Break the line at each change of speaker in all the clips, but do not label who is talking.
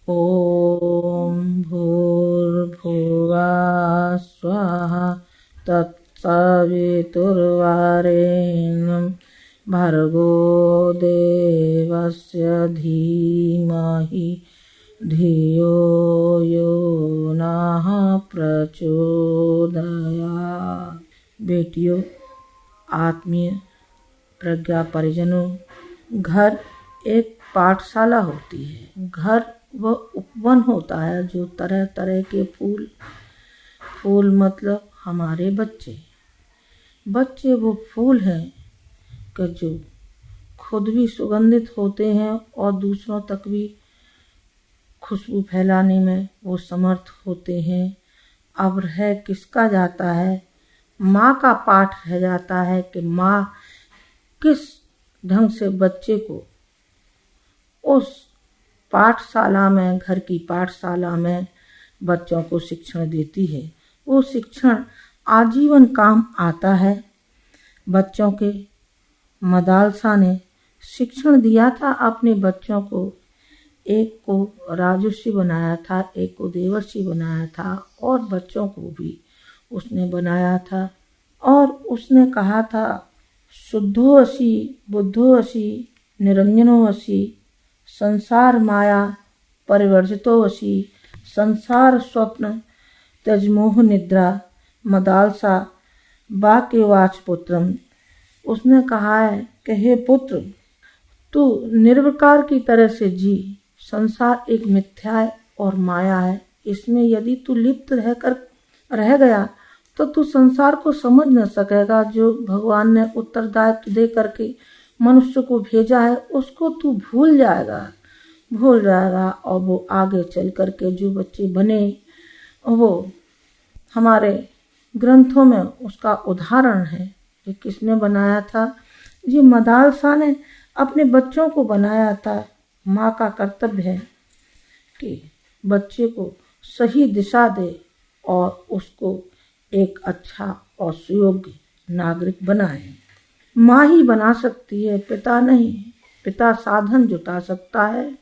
ॐ भूर्भुवः स्वः तत्सवितुर्वरेण्यं भर्गो देवस्य धीमहि धियो यो नः प्रचोदयात्। बेटियों, आत्मीय प्रज्ञा परिजनों, घर एक पाठशाला होती है। घर वह उपवन होता है जो तरह तरह के फूल मतलब हमारे बच्चे वो फूल हैं कि जो खुद भी सुगंधित होते हैं और दूसरों तक भी खुशबू फैलाने में वो समर्थ होते हैं। अब रह किसका जाता है, माँ का पाठ रह जाता है कि माँ किस ढंग से बच्चे को उस पाठशाला में, घर की पाठशाला में बच्चों को शिक्षण देती है। वो शिक्षण आजीवन काम आता है। बच्चों के मदालसा ने शिक्षण दिया था अपने बच्चों को। एक को राजर्षि बनाया था, एक को देवर्षि बनाया था और बच्चों को भी उसने बनाया था। और उसने कहा था, शुद्धो असि बुद्धो असि निरंजनो असि संसार माया परिवर्जितो असि संसार स्वप्न त्यजमोह निद्रा मदालसा वाक्यवाच पुत्रम। उसने कहा है कि हे पुत्र, तू निर्विकार की तरह से जी। संसार एक मिथ्या है और माया है। इसमें यदि तू लिप्त रह गया तो तू संसार को समझ न सकेगा। जो भगवान ने उत्तरदायित्व दे करके मनुष्य को भेजा है उसको तू भूल जाएगा और वो आगे चल करके जो बच्चे बने वो हमारे ग्रंथों में उसका उदाहरण है कि किसने बनाया था। ये मदालसा ने अपने बच्चों को बनाया था। माँ का कर्तव्य है कि बच्चे को सही दिशा दे और उसको एक अच्छा और सुयोग्य नागरिक बनाए। माँ ही बना सकती है, पिता नहीं। पिता साधन जुटा सकता है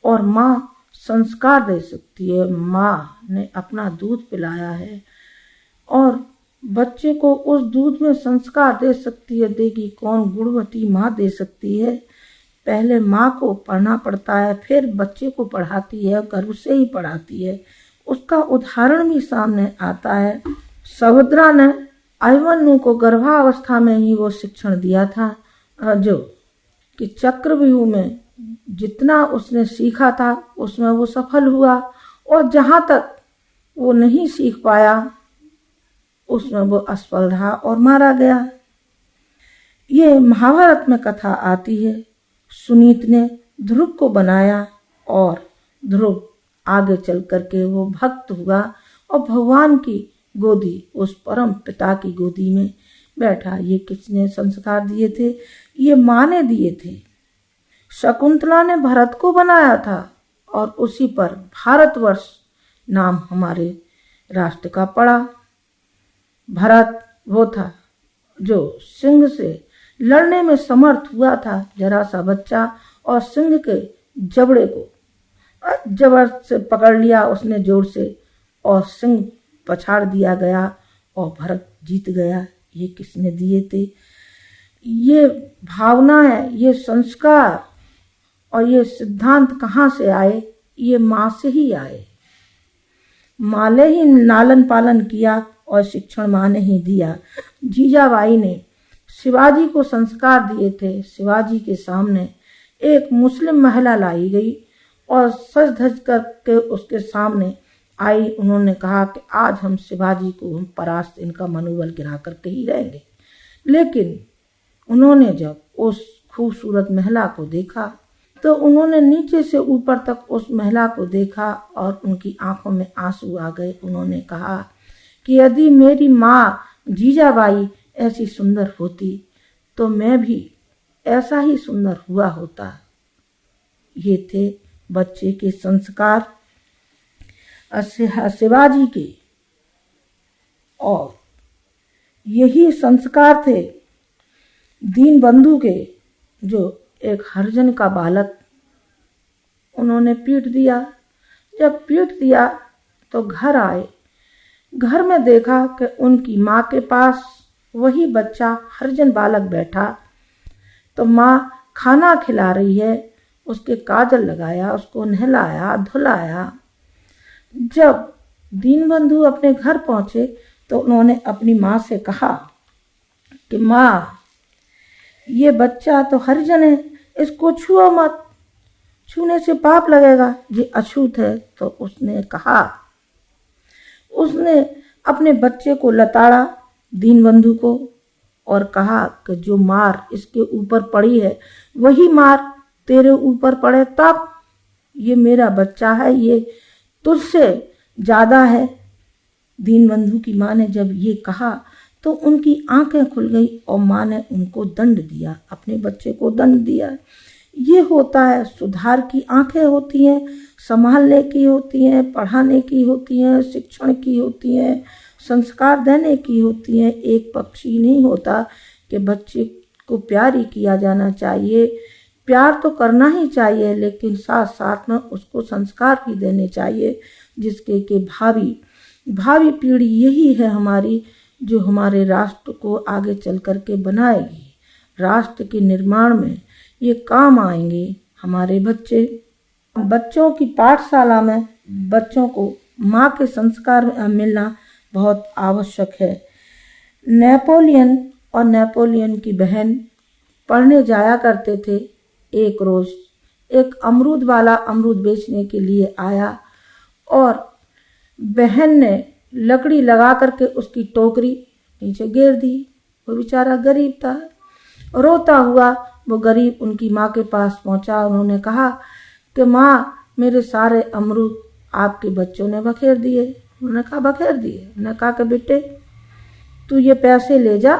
और माँ संस्कार दे सकती है। माँ ने अपना दूध पिलाया है और बच्चे को उस दूध में संस्कार दे सकती है। देगी कौन? गुणवती माँ दे सकती है। पहले माँ को पढ़ना पड़ता है, फिर बच्चे को पढ़ाती है, गर्भ से ही पढ़ाती है। उसका उदाहरण भी सामने आता है। सुभद्रा ने अभिमन्यु को गर्भावस्था में ही वो शिक्षण दिया था, जो कि चक्रव्यूह में जितना उसने सीखा था उसमें वो सफल हुआ और जहाँ तक वो नहीं सीख पाया उसमें वो असफल रहा और मारा गया। ये महाभारत में कथा आती है। सुनीत ने ध्रुव को बनाया और ध्रुव आगे चल करके वो भक्त हुआ और भगवान की गोदी, उस परम पिता की गोदी में बैठा। ये किसने संस्कार दिए थे? ये माँ ने दिए थे। शकुंतला ने भरत को बनाया था और उसी पर भारतवर्ष नाम हमारे राष्ट्र का पड़ा। भरत वो था जो सिंह से लड़ने में समर्थ हुआ था, जरा सा बच्चा, और सिंह के जबड़े को जबर से पकड़ लिया उसने जोर से और सिंह पछाड़ दिया गया और भरत जीत गया। ये किसने दिए थे? ये भावना है, ये संस्कार और ये सिद्धांत कहाँ से आए? ये माँ से ही आए। माँ ने ही लालन पालन किया और शिक्षण माँ ने ही दिया। जीजाबाई ने शिवाजी को संस्कार दिए थे। शिवाजी के सामने एक मुस्लिम महिला लाई गई और सज धज करके उसके सामने आई। उन्होंने कहा कि आज हम शिवाजी को हम परास्त, इनका मनोबल गिरा करके ही रहेंगे। लेकिन उन्होंने जब उस खूबसूरत महिला को देखा तो उन्होंने नीचे से ऊपर तक उस महिला को देखा और उनकी आंखों में आंसू आ गए। उन्होंने कहा कि यदि मेरी माँ जीजाबाई ऐसी सुंदर होती तो मैं भी ऐसा ही सुंदर हुआ होता। ये थे बच्चे के संस्कार शिवाजी के, और यही संस्कार थे दीनबंधु के, जो एक हरिजन का बालक उन्होंने पीट दिया। जब पीट दिया तो घर आए। घर में देखा कि उनकी माँ के पास वही बच्चा हरिजन बालक बैठा। तो माँ खाना खिला रही है, उसके काजल लगाया, उसको नहलाया धुलाया। जब दीनबंधु अपने घर पहुंचे तो उन्होंने अपनी माँ से कहा कि माँ, ये बच्चा तो हरिजन है, इसको छुओ मत, छूने से पाप लगेगा, ये अछूत है। तो उसने अपने बच्चे को लताड़ा दीनबंधु को और कहा कि जो मार इसके ऊपर पड़ी है वही मार तेरे ऊपर पड़े तब। ये मेरा बच्चा है, ये तुझसे ज्यादा है। दीनबंधु की माँ ने जब ये कहा तो उनकी आंखें खुल गई और माँ ने उनको दंड दिया, अपने बच्चे को दंड दिया। ये होता है, सुधार की आंखें होती हैं, संभालने की होती हैं, पढ़ाने की होती हैं, शिक्षण की होती हैं, संस्कार देने की होती हैं। एक पक्षी नहीं होता कि बच्चे को प्यार ही किया जाना चाहिए। प्यार तो करना ही चाहिए, लेकिन साथ साथ में उसको संस्कार भी देने चाहिए, जिसके कि भावी पीढ़ी यही है हमारी, जो हमारे राष्ट्र को आगे चल कर के बनाएगी। राष्ट्र के निर्माण में ये काम आएंगे हमारे बच्चे। बच्चों की पाठशाला में बच्चों को माँ के संस्कार मिलना बहुत आवश्यक है। नेपोलियन और नेपोलियन की बहन पढ़ने जाया करते थे। एक रोज एक अमरूद वाला अमरूद बेचने के लिए आया और बहन ने लकड़ी लगा करके उसकी टोकरी नीचे गिर दी। वो बेचारा गरीब था, रोता हुआ वो गरीब उनकी माँ के पास पहुंचा। उन्होंने कहा कि माँ, मेरे सारे अमरूद आपके बच्चों ने बखेर दिए। उन्होंने कहा बखेर दिए? उन्होंने कहा कि बेटे तू ये पैसे ले जा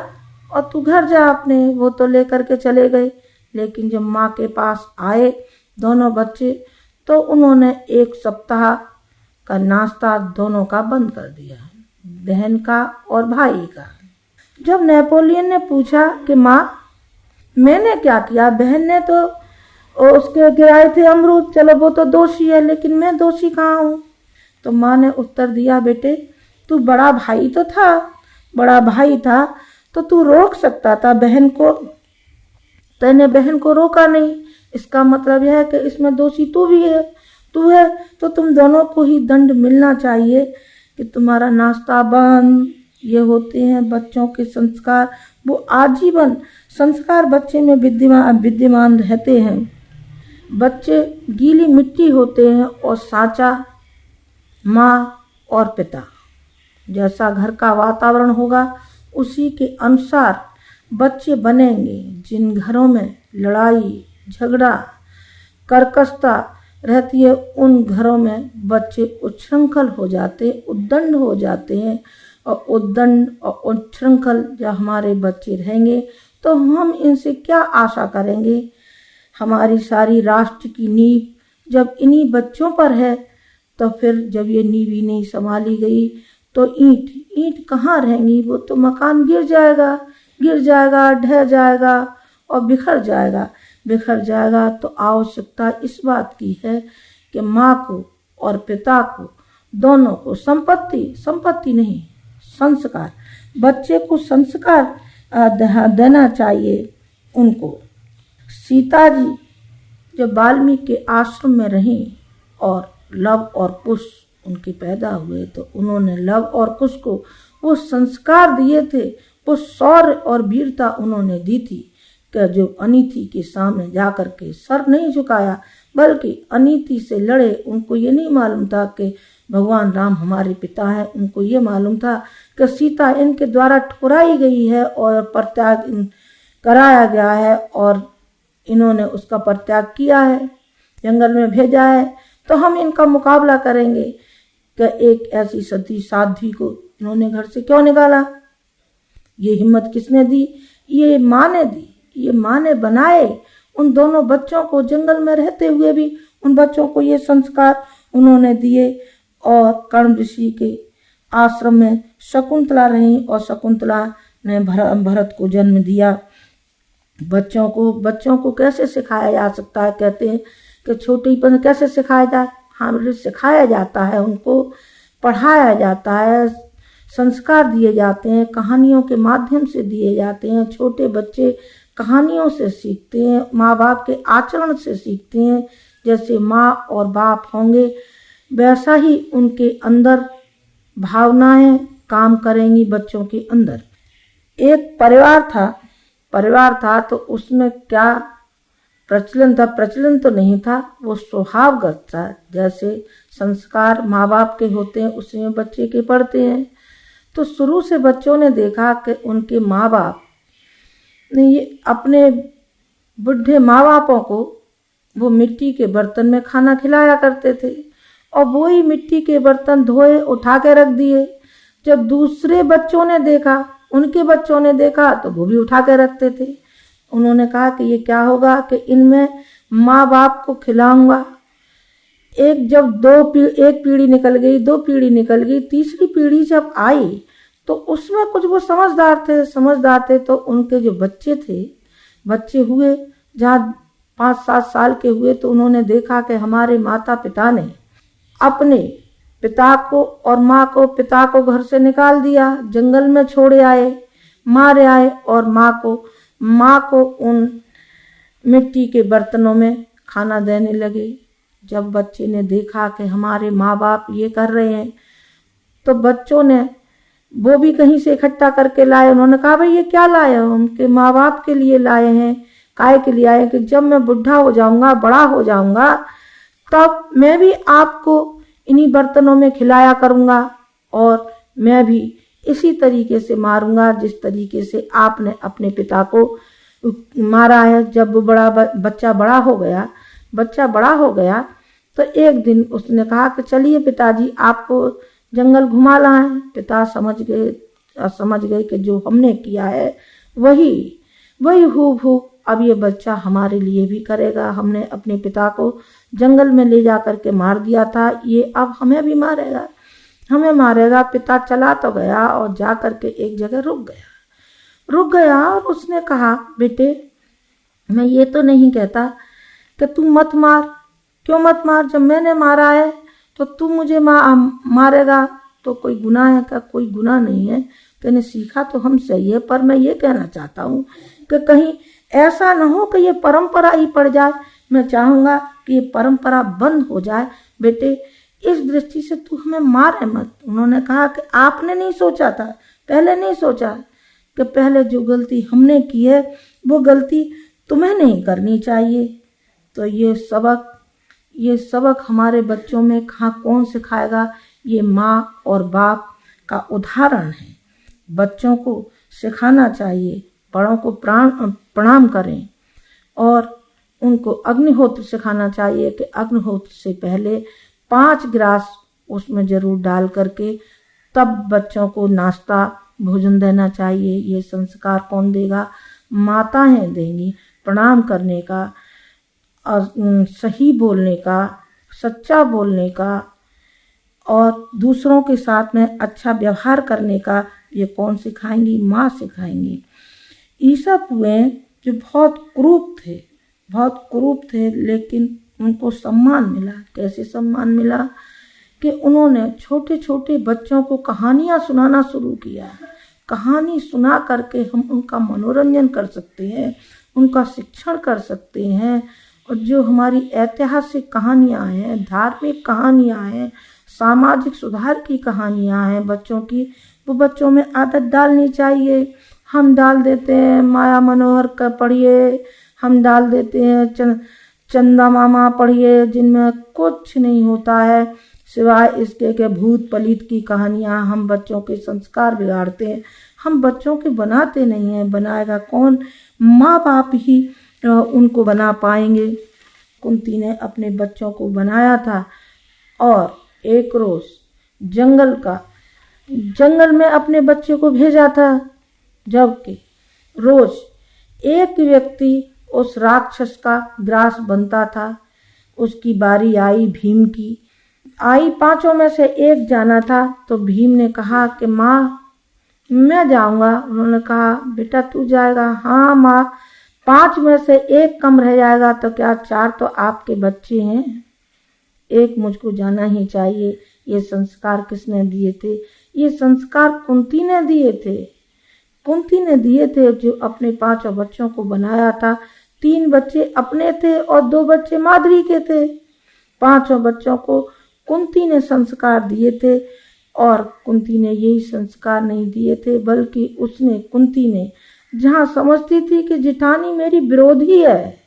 और तू घर जा अपने। वो तो लेकर के चले गए, लेकिन जब माँ के पास आए दोनों बच्चे तो उन्होंने एक सप्ताह का नाश्ता दोनों का बंद कर दिया, बहन का और भाई का। जब नेपोलियन ने पूछा कि माँ मैंने क्या किया, बहन ने तो उसके गिराए थे अमरूद, चलो वो तो दोषी है, लेकिन मैं दोषी कहाँ हूँ? तो माँ ने उत्तर दिया, बेटे तू बड़ा भाई था तो तू रोक सकता था बहन को, तूने बहन को रोका नहीं। इसका मतलब यह है कि इसमें दोषी तू है तो तुम दोनों को ही दंड मिलना चाहिए कि तुम्हारा नाश्ता बंद। ये होते हैं बच्चों के संस्कार, वो आजीवन संस्कार बच्चे में विद्यमान रहते हैं। बच्चे गीली मिट्टी होते हैं और साचा माँ और पिता। जैसा घर का वातावरण होगा उसी के अनुसार बच्चे बनेंगे। जिन घरों में लड़ाई झगड़ा कर्कशता रहती है उन घरों में बच्चे उच्छृंखल हो जाते, उद्दंड हो जाते हैं। और उद्दंड और उच्छृंखल जब हमारे बच्चे रहेंगे तो हम इनसे क्या आशा करेंगे? हमारी सारी राष्ट्र की नींव जब इन्हीं बच्चों पर है, तो फिर जब ये नींव ही नहीं संभाली गई तो ईंट कहाँ रहेंगी? वो तो मकान गिर जाएगा, ढह जाएगा और बिखर जाएगा। तो आवश्यकता इस बात की है कि माँ को और पिता को दोनों को संपत्ति नहीं, संस्कार, बच्चे को संस्कार देना चाहिए उनको। सीता जी जब वाल्मीकि के आश्रम में रहीं और लव और कुश उनके पैदा हुए तो उन्होंने लव और कुश को वो संस्कार दिए थे, वो शौर्य और वीरता उन्होंने दी थी कि जो अनीति के सामने जाकर के सर नहीं झुकाया, बल्कि अनीति से लड़े। उनको ये नहीं मालूम था कि भगवान राम हमारे पिता हैं, उनको ये मालूम था कि सीता इनके द्वारा ठुकराई गई है और परित्याग कराया गया है और इन्होंने उसका परित्याग किया है, जंगल में भेजा है, तो हम इनका मुकाबला करेंगे। कि एक ऐसी सती साध्वी को इन्होंने घर से क्यों निकाला? ये हिम्मत किसने दी? ये माँ ने दी, ये माँ ने बनाए। उन दोनों बच्चों को जंगल में रहते हुए भी उन बच्चों को ये संस्कार उन्होंने दिए। और कर्ण ऋषि के आश्रम में शकुंतला रही और शकुंतला ने भरत को जन्म दिया। बच्चों को कैसे सिखाया जा सकता है? कहते हैं कि छोटेपन कैसे सिखाया जाए। हाँ, सिखाया जाता है, उनको पढ़ाया जाता है, संस्कार दिए जाते हैं, कहानियों के माध्यम से दिए जाते हैं। छोटे बच्चे कहानियों से सीखते हैं, माँ बाप के आचरण से सीखते हैं। जैसे माँ और बाप होंगे वैसा ही उनके अंदर भावनाएं काम करेंगी बच्चों के अंदर। एक परिवार था तो उसमें क्या प्रचलन था? प्रचलन तो नहीं था, वो स्वभावगत था। जैसे संस्कार माँ बाप के होते हैं उसमें बच्चे के पढ़ते हैं। तो शुरू से बच्चों ने देखा कि उनके माँ बाप ने ये अपने बुढ़े माँ बापों को वो मिट्टी के बर्तन में खाना खिलाया करते थे और वही मिट्टी के बर्तन धोए उठा के रख दिए। जब दूसरे बच्चों ने देखा, उनके बच्चों ने देखा तो वो भी उठा के रखते थे। उन्होंने कहा कि ये क्या होगा कि इनमें माँ बाप को खिलाऊंगा। एक पीढ़ी निकल गई, 2 पीढ़ी निकल गई, तीसरी पीढ़ी जब आई तो उसमें कुछ वो समझदार थे तो उनके जो बच्चे हुए, जहाँ 5-7 साल के हुए, तो उन्होंने देखा कि हमारे माता पिता ने अपने पिता को और माँ को, पिता को घर से निकाल दिया, जंगल में छोड़े आए, मारे आए, और माँ को उन मिट्टी के बर्तनों में खाना देने लगे। जब बच्चे ने देखा कि हमारे माँ बाप ये कर रहे हैं तो बच्चों ने वो भी कहीं से इकट्ठा करके लाए। उन्होंने कहा भाई ये क्या लाए हो? उनके माँ बाप के लिए लाए हैं। काहे के लिए आए? कि जब मैं बुढ़ा हो जाऊंगा, बड़ा हो जाऊंगा, तब मैं भी आपको इन्हीं बर्तनों में खिलाया करूंगा और मैं भी इसी तरीके से मारूंगा जिस तरीके से आपने अपने पिता को मारा है। जब वो बच्चा बड़ा हो गया तो एक दिन उसने कहा कि चलिए पिताजी आपको जंगल घुमा लाएं। पिता समझ गए कि जो हमने किया है वही हूबहू अब ये बच्चा हमारे लिए भी करेगा। हमने अपने पिता को जंगल में ले जा करके मार दिया था, ये अब हमें भी मारेगा। पिता चला तो गया और जा करके एक जगह रुक गया और उसने कहा बेटे मैं ये तो नहीं कहता कि तू मत मार। क्यों मत मार? जब मैंने मारा है तो तू मुझे मारेगा तो कोई गुनाह है क्या? कोई गुनाह नहीं है। तूने सीखा तो हमसे ही है, पर मैं ये कहना चाहता हूँ कि कहीं ऐसा ना हो कि ये परंपरा ही पड़ जाए। मैं चाहूँगा कि ये परंपरा बंद हो जाए। बेटे इस दृष्टि से तू हमें मारे मत। उन्होंने कहा कि आपने नहीं सोचा था, पहले नहीं सोचा कि पहले जो गलती हमने की है वो गलती तुम्हें नहीं करनी चाहिए। तो ये सबक हमारे बच्चों में कौन सिखाएगा? ये माँ और बाप का उदाहरण है। बच्चों को सिखाना चाहिए, बड़ों को प्रणाम करें और उनको अग्निहोत्र सिखाना चाहिए कि अग्निहोत्र से पहले 5 गिलास उसमें जरूर डाल करके तब बच्चों को नाश्ता भोजन देना चाहिए। ये संस्कार कौन देगा? माताएं देंगी। प्रणाम करने का और सही बोलने का, सच्चा बोलने का और दूसरों के साथ में अच्छा व्यवहार करने का ये कौन सिखाएंगी? माँ सिखाएंगी। ईसप हुए जो बहुत क्रूप थे लेकिन उनको सम्मान मिला। कैसे सम्मान मिला? कि उन्होंने छोटे छोटे बच्चों को कहानियाँ सुनाना शुरू किया। कहानी सुना करके हम उनका मनोरंजन कर सकते हैं, उनका शिक्षण कर सकते हैं। और जो हमारी ऐतिहासिक कहानियाँ हैं, धार्मिक कहानियाँ हैं, सामाजिक सुधार की कहानियाँ हैं बच्चों की, वो बच्चों में आदत डालनी चाहिए। हम डाल देते हैं माया मनोहर का पढ़िए, हम डाल देते हैं चंदा मामा पढ़िए, जिनमें कुछ नहीं होता है सिवाय इसके के भूत पलीत की कहानियाँ। हम बच्चों के संस्कार बिगाड़ते हैं, हम बच्चों के बनाते नहीं हैं। बनाएगा कौन? माँ बाप ही उनको बना पाएंगे। कुंती ने अपने बच्चों को बनाया था और एक रोज जंगल में अपने बच्चे को भेजा था, जबकि रोज एक व्यक्ति उस राक्षस का ग्रास बनता था। उसकी बारी आई भीम की। 5 में से एक जाना था तो भीम ने कहा कि माँ मैं जाऊंगा। उन्होंने कहा बेटा तू जाएगा? हाँ माँ, 5 में से 1 कम रह जाएगा तो क्या 4 तो आपके बच्चे हैं, 1 मुझको जाना ही चाहिए। ये संस्कार किसने दिए थे? ये संस्कार कुंती ने दिए थे। कुंती ने दिए थे, जो अपने 5 बच्चों को बनाया था। 3 बच्चे अपने थे और 2 बच्चे माद्री के थे। 5 बच्चों को कुंती ने संस्कार दिए थे, और कुंती ने यही संस्कार नहीं दिए थे, बल्कि कुंती ने जहाँ समझती थी कि जेठानी मेरी विरोधी है,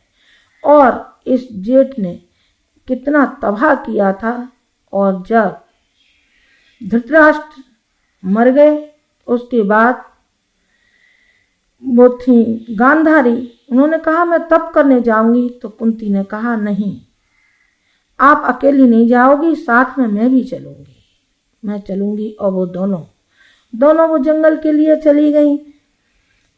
और इस जेठ ने कितना तबाह किया था। और जब धृतराष्ट्र मर गए, उसके बाद वो थी गांधारी, उन्होंने कहा मैं तप करने जाऊंगी, तो कुंती ने कहा नहीं, आप अकेली नहीं जाओगी, साथ में मैं भी चलूंगी, मैं चलूंगी। और वो दोनों वो जंगल के लिए चली गई।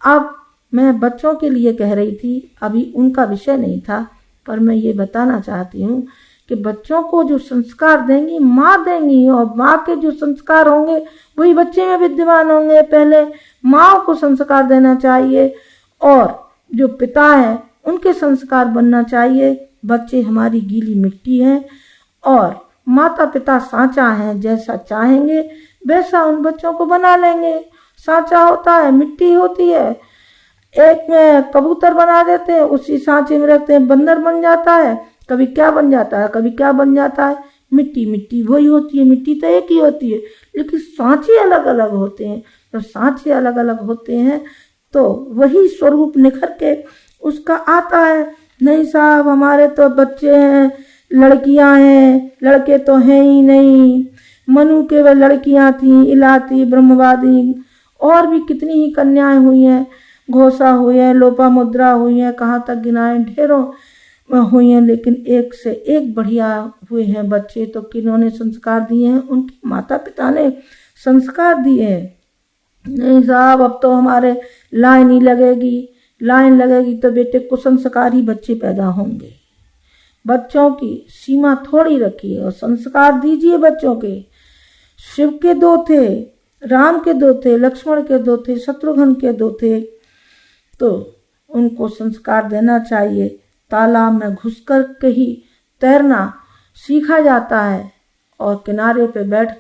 अब मैं बच्चों के लिए कह रही थी, अभी उनका विषय नहीं था, पर मैं ये बताना चाहती हूँ कि बच्चों को जो संस्कार देंगी माँ देंगी, और माँ के जो संस्कार होंगे वही बच्चे में विद्यमान होंगे। पहले माँ को संस्कार देना चाहिए, और जो पिता है उनके संस्कार बनना चाहिए। बच्चे हमारी गीली मिट्टी हैं, और माता पिता सांचा है, जैसा चाहेंगे वैसा उन बच्चों को बना लेंगे। सांचा होता है, मिट्टी होती है, एक में कबूतर बना देते हैं, उसी सांचे में रखते हैं, बंदर बन जाता है। कभी क्या बन जाता है, कभी क्या बन जाता है, मिट्टी वही होती है, मिट्टी तो एक ही होती है, लेकिन सांचे अलग अलग होते हैं। जब सांचे अलग अलग होते हैं तो वही स्वरूप निखर के उसका आता है। नहीं साहब, हमारे तो बच्चे हैं, लड़कियां हैं, लड़के तो हैं ही नहीं। मनु के वे लड़कियां थीं, इलाती, ब्रह्मवादी, और भी कितनी ही कन्याएं हुई हैं, घोषा हुई है, लोपामुद्रा हुई है, कहाँ तक गिनाएं, ढेरों हुई हैं, लेकिन एक से एक बढ़िया हुए हैं बच्चे। तो किन्होंने संस्कार दिए हैं? उनके माता पिता ने संस्कार दिए हैं। नहीं साहब, अब तो हमारे लाइन ही लगेगी तो बेटे कुसंस्कारी बच्चे पैदा होंगे। बच्चों की सीमा थोड़ी रखिए और संस्कार दीजिए बच्चों के। शिव के 2 थे, राम के 2 थे, लक्ष्मण के 2 थे, शत्रुघ्न के 2 थे, तो उनको संस्कार देना चाहिए। तालाब में घुसकर के ही तैरना सीखा जाता है, और किनारे पे बैठ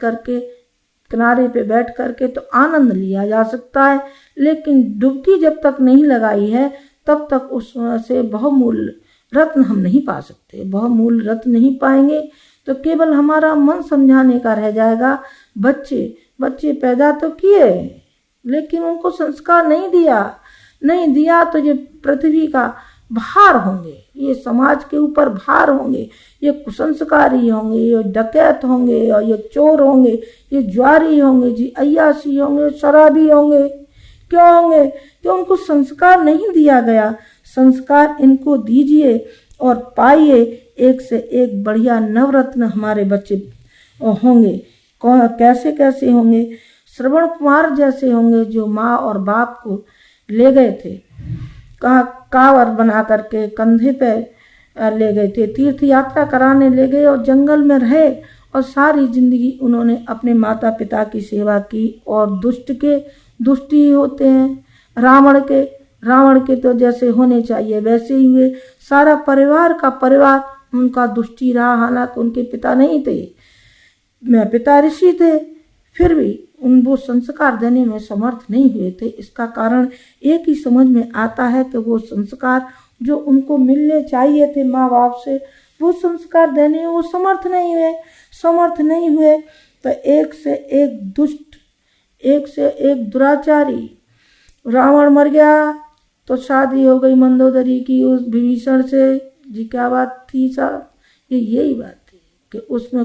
करके तो आनंद लिया जा सकता है, लेकिन डुबकी जब तक नहीं लगाई है तब तक उसमें से बहुमूल्य रत्न हम नहीं पा सकते। बहुमूल्य रत्न नहीं पाएंगे तो केवल हमारा मन समझाने का रह जाएगा। बच्चे पैदा तो किए, लेकिन उनको संस्कार नहीं दिया तो ये पृथ्वी का भार होंगे, ये समाज के ऊपर भार होंगे, ये कुसंस्कारी होंगे, ये डकैत होंगे, और ये चोर होंगे, ये ज्वारी होंगे, जी अय्यासी होंगे, शराबी होंगे। क्यों होंगे? कि उनको संस्कार नहीं दिया गया। संस्कार इनको दीजिए और पाइए, एक से एक बढ़िया नवरत्न हमारे बच्चे होंगे। कैसे होंगे? श्रवण कुमार जैसे होंगे, जो माँ और बाप को ले गए थे, कांवर बना करके कंधे पे ले गए थे, तीर्थ यात्रा कराने ले गए, और जंगल में रहे, और सारी जिंदगी उन्होंने अपने माता पिता की सेवा की। और दुष्ट ही होते हैं। रावण के तो जैसे होने चाहिए वैसे ही हुए। सारा परिवार उनका दुष्टी रहा, हालांकि उनके पिता नहीं थे, पिता ऋषि थे, फिर भी वो संस्कार देने में समर्थ नहीं हुए थे। इसका कारण एक ही समझ में आता है कि वो संस्कार जो उनको मिलने चाहिए थे माँ बाप से, वो संस्कार देने में वो समर्थ नहीं हुए। तो एक से एक दुष्ट, एक से एक दुराचारी। रावण मर गया तो शादी हो गई मंदोदरी की उस विभीषण से। जी क्या बात थी साहब? यही बात थी कि उसमें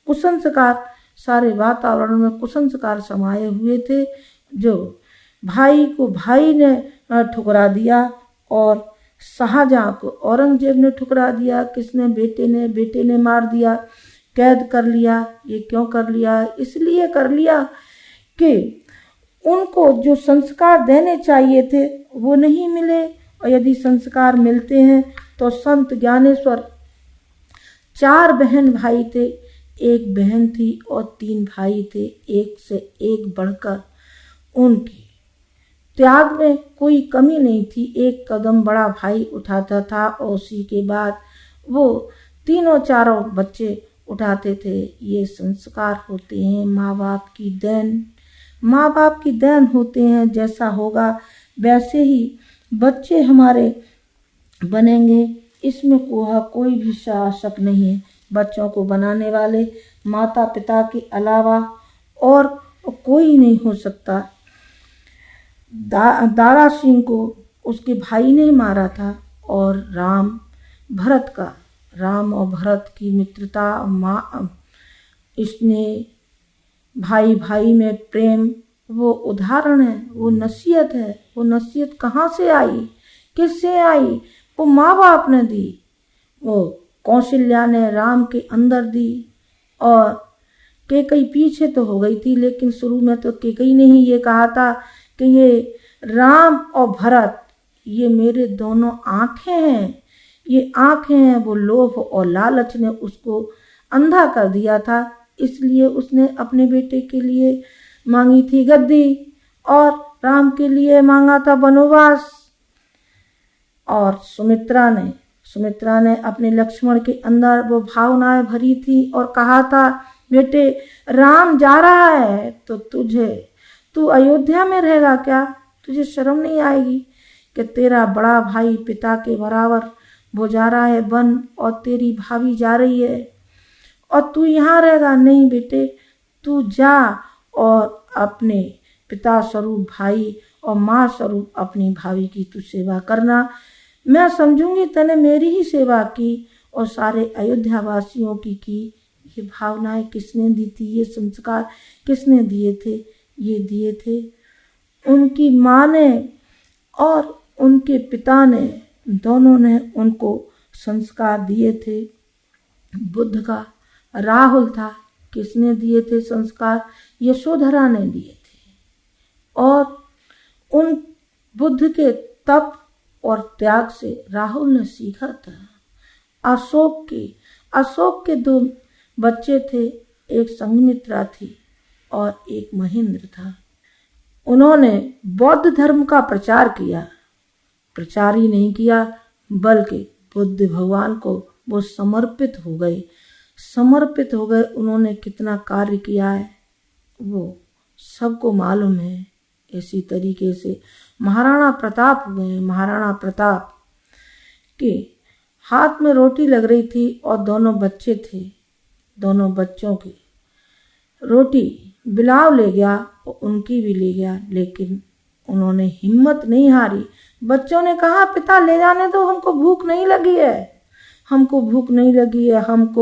कुसंस्कार सारे वातावरण में कुसंस्कार समाये हुए थे। जो भाई को भाई ने ठुकरा दिया, और शाहजहां को औरंगजेब ने ठुकरा दिया। किसने? बेटे ने मार दिया, कैद कर लिया। ये क्यों कर लिया? इसलिए कर लिया कि उनको जो संस्कार देने चाहिए थे वो नहीं मिले। और यदि संस्कार मिलते हैं तो संत ज्ञानेश्वर 4 बहन भाई थे, 1 बहन थी और 3 भाई थे, एक से एक बढ़कर उनकी त्याग में कोई कमी नहीं थी। एक कदम बड़ा भाई उठाता था और उसी के बाद वो तीनों चारों बच्चे उठाते थे। ये संस्कार होते हैं माँ बाप की देन, माँ बाप की देन होते हैं। जैसा होगा वैसे ही बच्चे हमारे बनेंगे, इसमें कोई भी शक नहीं है। बच्चों को बनाने वाले माता पिता के अलावा और कोई नहीं हो सकता। दारा सिंह को उसके भाई ने मारा था और राम और भरत की मित्रता, माँ स्नेह, भाई भाई में प्रेम, वो उदाहरण है, वो नसीहत है। वो नसीहत कहाँ से आई, किससे आई? वो माँ बाप ने दी, वो कौशल्या ने राम के अंदर दी। और कैकेयी पीछे तो हो गई थी, लेकिन शुरू में तो कैकेयी ने ही ये कहा था कि ये राम और भरत ये मेरे दोनों आँखें हैं, ये आँखें हैं। वो लोभ और लालच ने उसको अंधा कर दिया था, इसलिए उसने अपने बेटे के लिए मांगी थी गद्दी और राम के लिए मांगा था वनवास। और सुमित्रा ने अपने लक्ष्मण के अंदर वो भावनाएं भरी थी और कहा था, बेटे राम जा रहा है तो तू अयोध्या में रहेगा क्या? तुझे शर्म नहीं आएगी कि तेरा बड़ा भाई पिता के बराबर वो जा रहा है वन और तेरी भाभी जा रही है और तू यहाँ रहेगा? नहीं बेटे, तू जा और अपने पिता स्वरूप भाई और माँ स्वरूप अपनी भाभी की तू सेवा करना। मैं समझूंगी तने मेरी ही सेवा की और सारे अयोध्या वासियों की। ये भावनाएं किसने दी थी, ये संस्कार किसने दिए थे? ये दिए थे उनकी माँ ने और उनके पिता ने, दोनों ने उनको संस्कार दिए थे। बुद्ध का राहुल था, किसने दिए थे संस्कार? यशोधरा ने दिए थे। और उन बुद्ध के तप और त्याग से राहुल ने सीखा था। अशोक के 2 बच्चे थे, एक संघमित्रा थी और एक महेंद्र था। उन्होंने बौद्ध धर्म का प्रचार ही नहीं किया, बल्कि बुद्ध भगवान को वो समर्पित हो गए। उन्होंने कितना कार्य किया है वो सबको मालूम है। इसी तरीके से महाराणा प्रताप हुए। महाराणा प्रताप के हाथ में रोटी लग रही थी और दोनों बच्चे थे। दोनों बच्चों की रोटी बिलाव ले गया और उनकी भी ले गया, लेकिन उन्होंने हिम्मत नहीं हारी। बच्चों ने कहा, पिता ले जाने दो, हमको भूख नहीं लगी है, हमको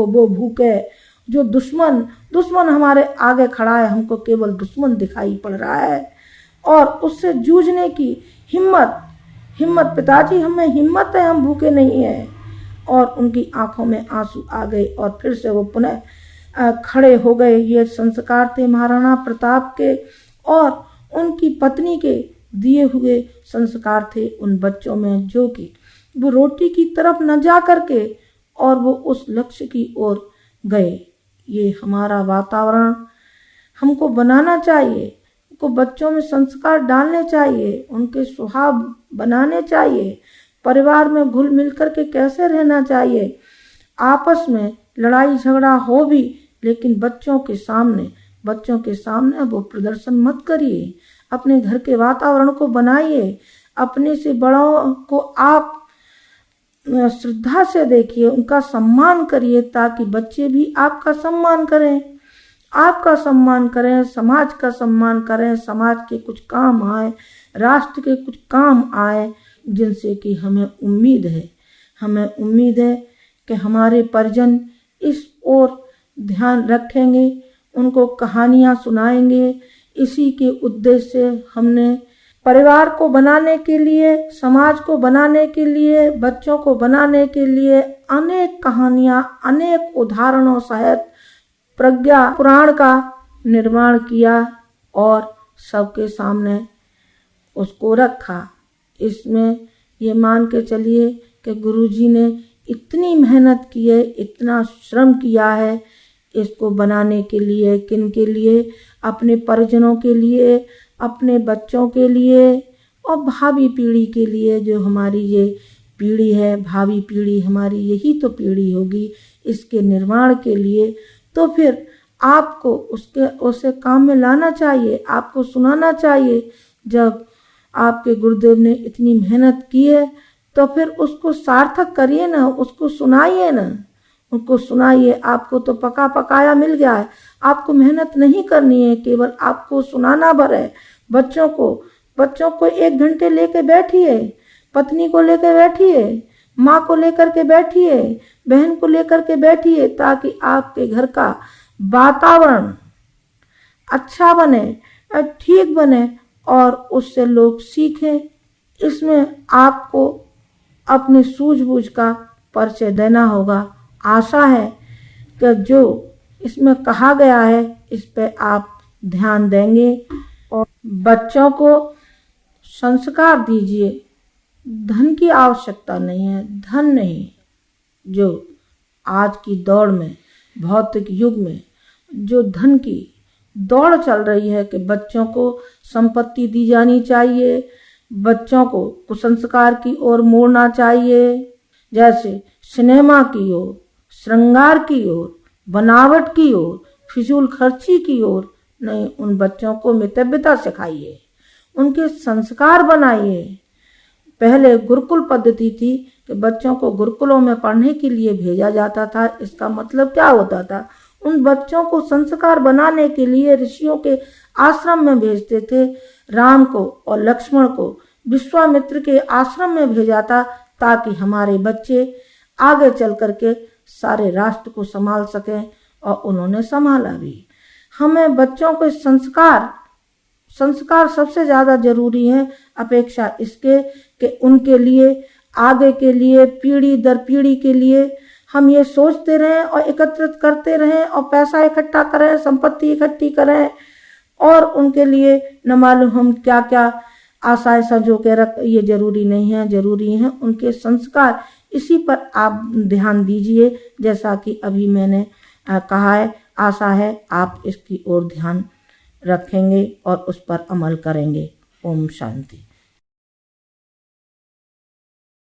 वो भूख है जो दुश्मन हमारे आगे खड़ा है, हमको केवल दुश्मन दिखाई पड़ रहा है और उससे जूझने की हिम्मत पिताजी हमें हिम्मत है, हम भूखे नहीं हैं। और उनकी आंखों में आंसू आ गए और फिर से वो पुनः खड़े हो गए। ये संस्कार थे महाराणा प्रताप के और उनकी पत्नी के दिए हुए संस्कार थे उन बच्चों में, जो कि वो रोटी की तरफ न जा करके और वो उस लक्ष्य की ओर गए। ये हमारा वातावरण हमको बनाना चाहिए, उनको बच्चों में संस्कार डालने चाहिए, उनके स्वभाव बनाने चाहिए, परिवार में घुल मिल कर के कैसे रहना चाहिए। आपस में लड़ाई झगड़ा हो भी, लेकिन बच्चों के सामने वो प्रदर्शन मत करिए। अपने घर के वातावरण को बनाइए, अपने से बड़ों को आप श्रद्धा से देखिए, उनका सम्मान करिए, ताकि बच्चे भी आपका सम्मान करें, समाज का सम्मान करें, समाज के कुछ काम आए, राष्ट्र के कुछ काम आए, जिनसे कि हमें उम्मीद है कि हमारे परिजन इस ओर ध्यान रखेंगे, उनको कहानियाँ सुनाएंगे। इसी के उद्देश्य से हमने परिवार को बनाने के लिए, समाज को बनाने के लिए, बच्चों को बनाने के लिए अनेक कहानियाँ, अनेक उदाहरणों सहित प्रज्ञा पुराण का निर्माण किया और सबके सामने उसको रखा। इसमें ये मान के चलिए कि गुरुजी ने इतनी मेहनत की है, इतना श्रम किया है इसको बनाने के लिए। किन के लिए? अपने परिजनों के लिए, अपने बच्चों के लिए और भावी पीढ़ी के लिए, जो हमारी ये पीढ़ी है, भावी पीढ़ी हमारी यही तो पीढ़ी होगी, इसके निर्माण के लिए तो फिर आपको उसे काम में लाना चाहिए, आपको सुनाना चाहिए। जब आपके गुरुदेव ने इतनी मेहनत की है तो फिर उसको सार्थक करिए ना, उसको सुनाइए ना, उनको सुनाइए। आपको तो पका पकाया मिल गया है, आपको मेहनत नहीं करनी है, केवल आपको सुनाना भर है। बच्चों को 1 घंटे लेके बैठिए, पत्नी को लेकर बैठिए, माँ को लेकर के बैठिए, बहन को लेकर के बैठिए, ताकि आपके घर का वातावरण अच्छा बने, ठीक बने और उससे लोग सीखें। इसमें आपको अपनी सूझबूझ का परिचय देना होगा। आशा है कि जो इसमें कहा गया है इस पे आप ध्यान देंगे और बच्चों को संस्कार दीजिए। धन की आवश्यकता नहीं है, धन नहीं, जो आज की दौड़ में, भौतिक युग में जो धन की दौड़ चल रही है कि बच्चों को संपत्ति दी जानी चाहिए, बच्चों को कुसंस्कार की ओर मोड़ना चाहिए, जैसे सिनेमा की ओर, श्रृंगार की ओर, बनावट की ओर, फिजूल खर्ची की ओर नहीं। उन बच्चों को मितव्यता सिखाइए, उनके संस्कार बनाइए। पहले गुरुकुल पद्धति थी कि बच्चों को गुरुकुलों में पढ़ने के लिए भेजा जाता था। इसका मतलब क्या होता था? उन बच्चों को संस्कार बनाने के लिए ऋषियों के आश्रम में भेजते थे। राम को और लक्ष्मण को विश्वामित्र के आश्रम में भेजा था, ताकि हमारे बच्चे आगे चल करके सारे राष्ट्र को संभाल सकें, और उन्होंने संभाला भी। हमें बच्चों के संस्कार सबसे ज़्यादा जरूरी है, अपेक्षा इसके कि उनके लिए, आगे के लिए, पीढ़ी दर पीढ़ी के लिए हम ये सोचते रहें और एकत्रित करते रहें और पैसा इकट्ठा करें, संपत्ति इकट्ठी करें, और उनके लिए न मालूम हम क्या क्या आशाएं संजो के रख, ये जरूरी नहीं है। जरूरी है उनके संस्कार। इसी पर आप ध्यान दीजिए, जैसा कि अभी मैंने कहा है। आशा है आप इसकी ओर ध्यान रखेंगे और उस पर अमल करेंगे। ओम शांति।